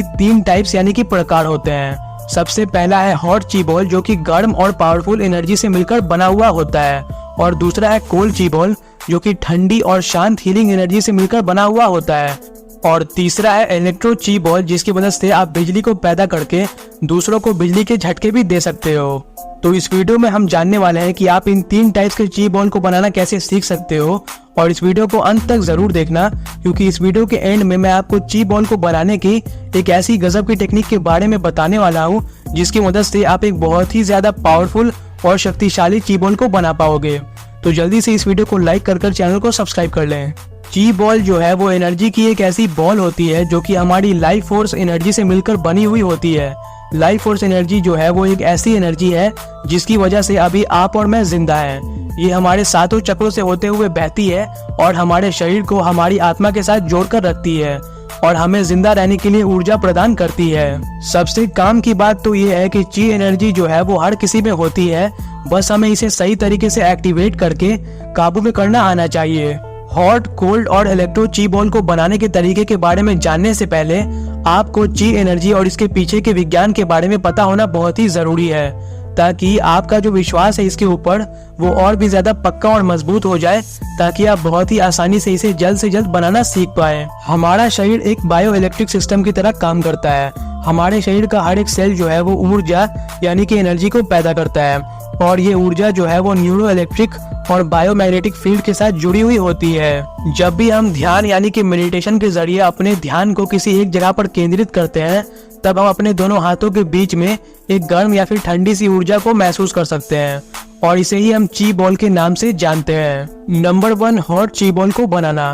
तीन टाइप्स यानी कि प्रकार होते हैं। सबसे पहला है हॉट ची बॉल, जो कि गर्म और पावरफुल एनर्जी से मिलकर बना हुआ होता है। और दूसरा है कोल्ड ची बॉल, जो कि ठंडी और शांत हीलिंग एनर्जी से मिलकर बना हुआ होता है। और तीसरा है इलेक्ट्रो ची बॉल, जिसकी मदद से आप बिजली को पैदा करके दूसरों को बिजली के झटके भी दे सकते हो। तो इस वीडियो में हम जानने वाले हैं कि आप इन तीन टाइप्स के ची बॉल को बनाना कैसे सीख सकते हो। और इस वीडियो को अंत तक जरूर देखना, क्योंकि इस वीडियो के एंड में मैं आपको ची बॉल को बनाने की एक ऐसी गजब की टेक्निक के बारे में बताने वाला हूँ, जिसकी मदद से आप एक बहुत ही ज्यादा पावरफुल और शक्तिशाली ची बॉल को बना पाओगे। तो जल्दी से इस वीडियो को लाइक कर चैनल को सब्सक्राइब कर लें। ची बॉल जो है वो एनर्जी की एक ऐसी बॉल होती है जो कि हमारी लाइफ फोर्स एनर्जी से मिलकर बनी हुई होती है। लाइफ फोर्स एनर्जी जो है वो एक ऐसी एनर्जी है जिसकी वजह से अभी आप और मैं जिंदा हैं। ये हमारे सातों चक्रों से होते हुए बहती है और हमारे शरीर को हमारी आत्मा के साथ जोड़कर रखती है और हमें जिंदा रहने के लिए ऊर्जा प्रदान करती है। सबसे काम की बात तो ये है कि ची एनर्जी जो है वो हर किसी में होती है, बस हमें इसे सही तरीके से एक्टिवेट करके काबू में करना आना चाहिए। हॉट, कोल्ड और इलेक्ट्रो ची बॉल को बनाने के तरीके के बारे में जानने से पहले आपको ची एनर्जी और इसके पीछे के विज्ञान के बारे में पता होना बहुत ही जरूरी है, ताकि आपका जो विश्वास है इसके ऊपर वो और भी ज्यादा पक्का और मजबूत हो जाए, ताकि आप बहुत ही आसानी से इसे जल्द से जल्द बनाना सीख पाए। हमारा शरीर एक बायो इलेक्ट्रिक सिस्टम की तरह काम करता है। हमारे शरीर का हर एक सेल जो है वो ऊर्जा यानी कि एनर्जी को पैदा करता है, और ये ऊर्जा जो है वो न्यूरो इलेक्ट्रिक और बायोमैग्नेटिक फील्ड के साथ जुड़ी हुई होती है। जब भी हम ध्यान यानी कि मेडिटेशन के जरिए अपने ध्यान को किसी एक जगह पर केंद्रित करते हैं, तब हम अपने दोनों हाथों के बीच में एक गर्म या फिर ठंडी सी ऊर्जा को महसूस कर सकते हैं, और इसे ही हम ची बॉल के नाम से जानते हैं। नंबर 1, हॉट ची बॉल को बनाना।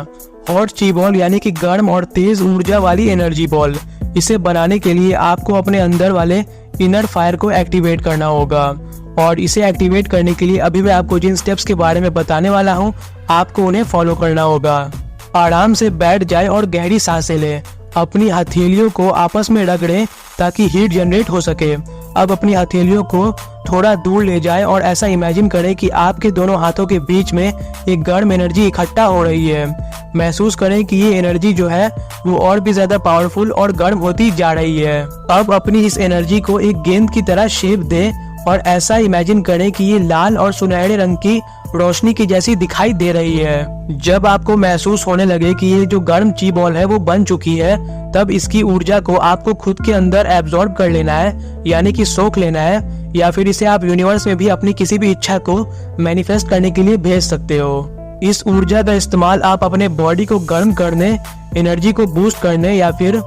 हॉट ची बॉल यानी कि गर्म और तेज ऊर्जा वाली एनर्जी बॉल। इसे बनाने के लिए आपको अपने अंदर वाले इनर फायर को एक्टिवेट करना होगा, और इसे एक्टिवेट करने के लिए अभी मैं आपको जिन स्टेप्स के बारे में बताने वाला हूँ, आपको उन्हें फॉलो करना होगा। आराम से बैठ जाए और गहरी सांसें लें। अपनी हथेलियों को आपस में रगड़ें ताकि हीट जनरेट हो सके। अब अपनी हथेलियों को थोड़ा दूर ले जाएं और ऐसा इमेजिन करें कि आपके दोनों हाथों के बीच में एक गर्म एनर्जी इकट्ठा हो रही है। महसूस करें कि ये एनर्जी जो है वो और भी ज्यादा पावरफुल और गर्म होती जा रही है। अब अपनी इस एनर्जी को एक गेंद की तरह शेप दें और ऐसा इमेजिन करें कि ये लाल और सुनहरे रंग की रोशनी की जैसी दिखाई दे रही है। जब आपको महसूस होने लगे कि ये जो गर्म ची बॉल है वो बन चुकी है, तब इसकी ऊर्जा को आपको खुद के अंदर एब्जॉर्ब कर लेना है, यानी कि सोख लेना है, या फिर इसे आप यूनिवर्स में भी अपनी किसी भी इच्छा को मैनिफेस्ट करने के लिए भेज सकते हो। इस ऊर्जा का इस्तेमाल आप अपने बॉडी को गर्म करने, एनर्जी को बूस्ट करने या फिर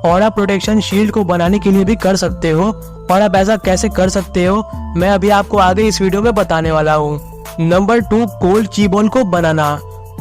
ऑरा प्रोटेक्शन शील्ड को बनाने के लिए भी कर सकते हो। और आप ऐसा कैसे कर सकते हो, मैं अभी आपको आगे इस वीडियो में बताने वाला हूँ। नंबर 2, कोल्ड ची बॉल को बनाना।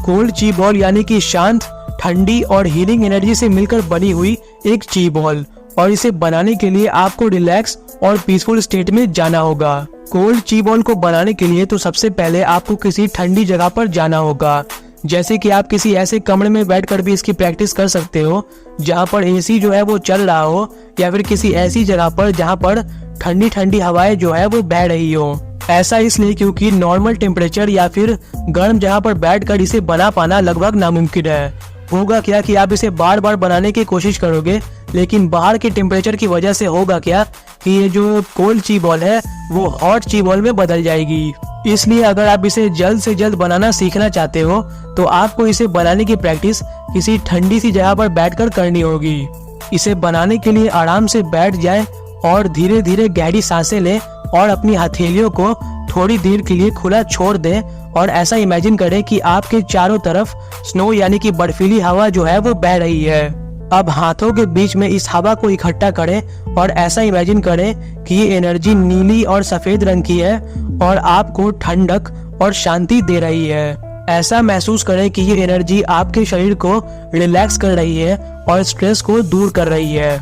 कोल्ड ची बॉल यानी कि शांत, ठंडी और हीलिंग एनर्जी से मिलकर बनी हुई एक ची बॉल, और इसे बनाने के लिए आपको रिलैक्स और पीसफुल स्टेट में जाना होगा। कोल्ड ची बॉल को बनाने के लिए तो सबसे पहले आपको किसी ठंडी जगह पर जाना होगा, जैसे कि आप किसी ऐसे कमरे में बैठकर भी इसकी प्रैक्टिस कर सकते हो जहां पर एसी जो है वो चल रहा हो, या फिर किसी ऐसी जगह पर जहां पर ठंडी ठंडी हवाएं जो है वो बह रही हो। ऐसा इसलिए क्योंकि नॉर्मल टेम्परेचर या फिर गर्म जगह पर बैठकर इसे बना पाना लगभग नामुमकिन है। होगा क्या कि आप इसे बार बार बनाने की कोशिश करोगे, लेकिन बाहर के टेम्परेचर की वजह से होगा क्या कि ये जो कोल्ड ची बॉल है वो हॉट ची बॉल में बदल जाएगी। इसलिए अगर आप इसे जल्द से जल्द बनाना सीखना चाहते हो, तो आपको इसे बनाने की प्रैक्टिस किसी ठंडी सी जगह पर बैठकर करनी होगी। इसे बनाने के लिए आराम से बैठ जाएं और धीरे धीरे गहरी सांसें लें और अपनी हथेलियों को थोड़ी देर के लिए खुला छोड़ दें, और ऐसा इमेजिन करें कि आपके चारों तरफ स्नो यानी कि बर्फीली हवा जो है वो बह रही है। अब हाथों के बीच में इस हवा को इकट्ठा करें और ऐसा इमेजिन करें कि ये एनर्जी नीली और सफेद रंग की है और आपको ठंडक और शांति दे रही है। ऐसा महसूस करें कि ये एनर्जी आपके शरीर को रिलैक्स कर रही है और स्ट्रेस को दूर कर रही है।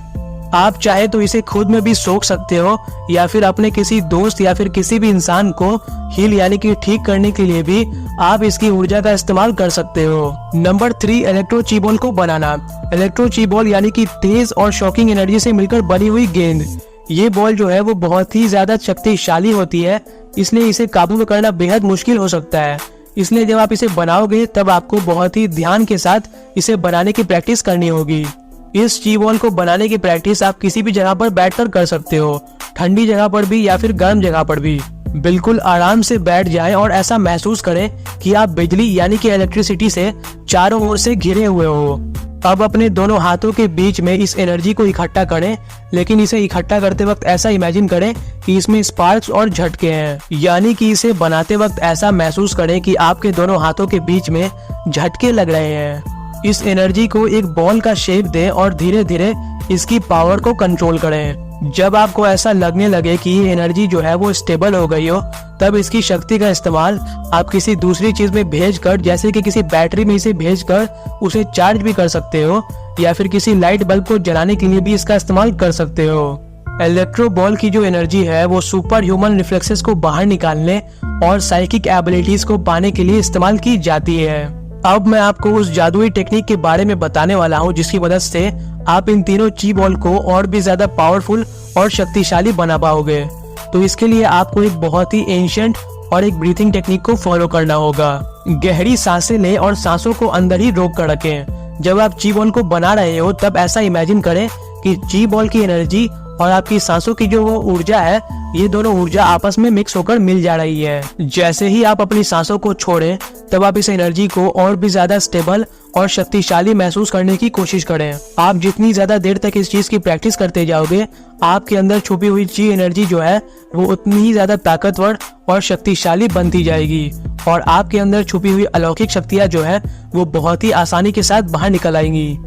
आप चाहे तो इसे खुद में भी सोख सकते हो, या फिर अपने किसी दोस्त या फिर किसी भी इंसान को हील यानी कि ठीक करने के लिए भी आप इसकी ऊर्जा का इस्तेमाल कर सकते हो। नंबर 3, इलेक्ट्रो ची बॉल को बनाना। इलेक्ट्रो ची बॉल यानी कि तेज और शॉकिंग एनर्जी से मिलकर बनी हुई गेंद। ये बॉल जो है वो बहुत ही ज्यादा शक्तिशाली होती है, इसलिए इसे काबू में करना बेहद मुश्किल हो सकता है। इसलिए जब आप इसे बनाओगे तब आपको बहुत ही ध्यान के साथ इसे बनाने की प्रैक्टिस करनी होगी। इस ची बॉल को बनाने की प्रैक्टिस आप किसी भी जगह पर बैठकर कर सकते हो, ठंडी जगह पर भी या फिर गर्म जगह पर भी। बिल्कुल आराम से बैठ जाएं और ऐसा महसूस करें कि आप बिजली यानी कि इलेक्ट्रिसिटी से चारों ओर से घिरे हुए हो। अब अपने दोनों हाथों के बीच में इस एनर्जी को इकट्ठा करें, लेकिन इसे इकट्ठा करते वक्त ऐसा इमेजिन करें कि इसमें स्पार्क्स और झटके हैं, यानी कि इसे बनाते वक्त ऐसा महसूस करें कि आपके दोनों हाथों के बीच में झटके लग रहे हैं। इस एनर्जी को एक बॉल का शेप दें और धीरे धीरे इसकी पावर को कंट्रोल करें। जब आपको ऐसा लगने लगे कि ये एनर्जी जो है वो स्टेबल हो गई हो, तब इसकी शक्ति का इस्तेमाल आप किसी दूसरी चीज में भेजकर, जैसे कि किसी बैटरी में इसे भेजकर उसे चार्ज भी कर सकते हो, या फिर किसी लाइट बल्ब को जलाने के लिए भी इसका इस्तेमाल कर सकते हो। इलेक्ट्रो बॉल की जो एनर्जी है वो सुपर ह्यूमन रिफ्लेक्सेस को बाहर निकालने और साइकिक एबिलिटीज को पाने के लिए इस्तेमाल की जाती है। अब मैं आपको उस जादुई टेक्निक के बारे में बताने वाला हूँ जिसकी मदद से आप इन तीनों ची बॉल को और भी ज्यादा पावरफुल और शक्तिशाली बना पाओगे। तो इसके लिए आपको एक बहुत ही एंशिएंट और एक ब्रीथिंग टेक्निक को फॉलो करना होगा। गहरी सांसें लें और सांसों को अंदर ही रोक कर रखें। जब आप ची बॉल को बना रहे हो तब ऐसा इमेजिन करें कि ची बॉल की एनर्जी और आपकी सांसों की जो वो ऊर्जा है, ये दोनों ऊर्जा आपस में मिक्स होकर मिल जा रही है। जैसे ही आप अपनी सांसों को छोड़ें तब आप इस एनर्जी को और भी ज्यादा स्टेबल और शक्तिशाली महसूस करने की कोशिश करें। आप जितनी ज्यादा देर तक इस चीज की प्रैक्टिस करते जाओगे, आपके अंदर छुपी हुई ची एनर्जी जो है वो उतनी ही ज्यादा ताकतवर और शक्तिशाली बनती जाएगी, और आपके अंदर छुपी हुई अलौकिक शक्तियाँ जो है वो बहुत ही आसानी के साथ बाहर निकल आएंगी।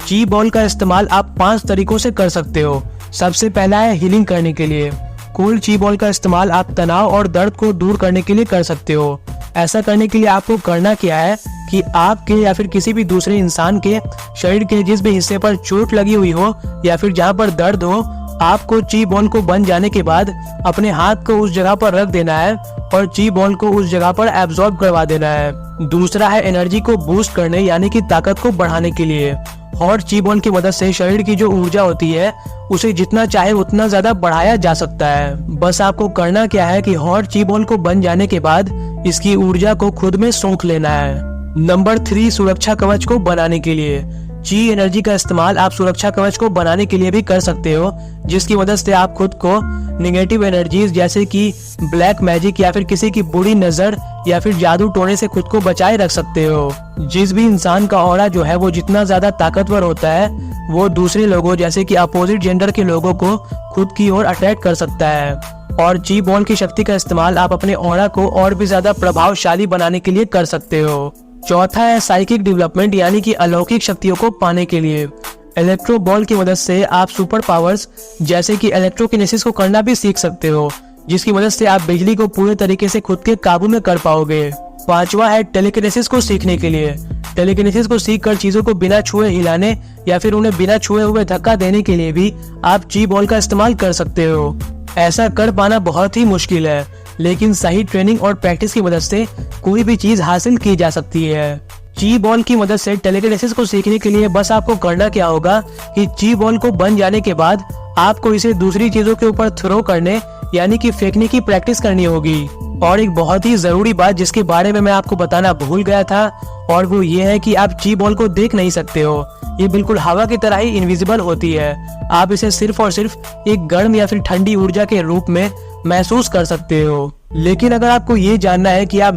ची बॉल का इस्तेमाल आप 5 तरीकों से कर सकते हो। सबसे पहला है हीलिंग करने के लिए। कोल्ड ची बॉल का इस्तेमाल आप तनाव और दर्द को दूर करने के लिए कर सकते हो। ऐसा करने के लिए आपको करना क्या है कि आपके या फिर किसी भी दूसरे इंसान के शरीर के जिस भी हिस्से पर चोट लगी हुई हो या फिर जहाँ पर दर्द हो, आपको ची बॉल को बन जाने के बाद अपने हाथ को उस जगह पर रख देना है और ची बॉल को उस जगह पर एब्जॉर्ब करवा देना है। दूसरा है एनर्जी को बूस्ट करने यानी कि ताकत को बढ़ाने के लिए। हॉट ची बॉल की मदद से शरीर की जो ऊर्जा होती है उसे जितना चाहे उतना ज्यादा बढ़ाया जा सकता है। बस आपको करना क्या है कि हॉट ची बॉल को बन जाने के बाद इसकी ऊर्जा को खुद में सोख लेना है। नंबर 3, सुरक्षा कवच को बनाने के लिए। ची एनर्जी का इस्तेमाल आप सुरक्षा कवच को बनाने के लिए भी कर सकते हो, जिसकी मदद से आप खुद को नेगेटिव एनर्जीज जैसे कि ब्लैक मैजिक या फिर किसी की बुरी नजर या फिर जादू टोने से खुद को बचाए रख सकते हो। जिस भी इंसान का ऑरा जो है वो जितना ज्यादा ताकतवर होता है, वो दूसरे लोगों जैसे कि अपोजिट जेंडर के लोगों को खुद की ओर अट्रैक्ट कर सकता है। और ची बॉल की शक्ति का इस्तेमाल आप अपने ऑरा को और भी ज्यादा प्रभावशाली बनाने के लिए कर सकते हो। चौथा है साइकिक डेवलपमेंट यानी कि अलौकिक शक्तियों को पाने के लिए। इलेक्ट्रो बॉल की मदद से आप सुपर पावर्स जैसे कि इलेक्ट्रोकिनेसिस को करना भी सीख सकते हो, जिसकी मदद से आप बिजली को पूरे तरीके से खुद के काबू में कर पाओगे। पांचवा है टेलीकिनेसिस को सीखने के लिए। टेलीकिनेसिस को सीखकर चीजों को बिना छुए हिलाने या फिर उन्हें बिना छुए हुए धक्का देने के लिए भी आप ची बॉल का इस्तेमाल कर सकते हो। ऐसा कर पाना बहुत ही मुश्किल है, लेकिन सही ट्रेनिंग और प्रैक्टिस की मदद से कोई भी चीज हासिल की जा सकती है। ची बॉल की मदद से टेलीकिनेसिस को सीखने के लिए बस आपको करना क्या होगा कि ची बॉल को बन जाने के बाद आपको इसे दूसरी चीजों के ऊपर थ्रो करने यानी कि फेंकने की प्रैक्टिस करनी होगी। और एक बहुत ही जरूरी बात जिसके बारे में मैं आपको बताना भूल गया था, और वो ये है कि आप ची बॉल को देख नहीं सकते हो। ये बिल्कुल हवा की तरह ही इनविजिबल होती है। आप इसे सिर्फ और सिर्फ एक गर्म या फिर ठंडी ऊर्जा के रूप में महसूस कर सकते हो। लेकिन अगर आपको ये जानना है कि आप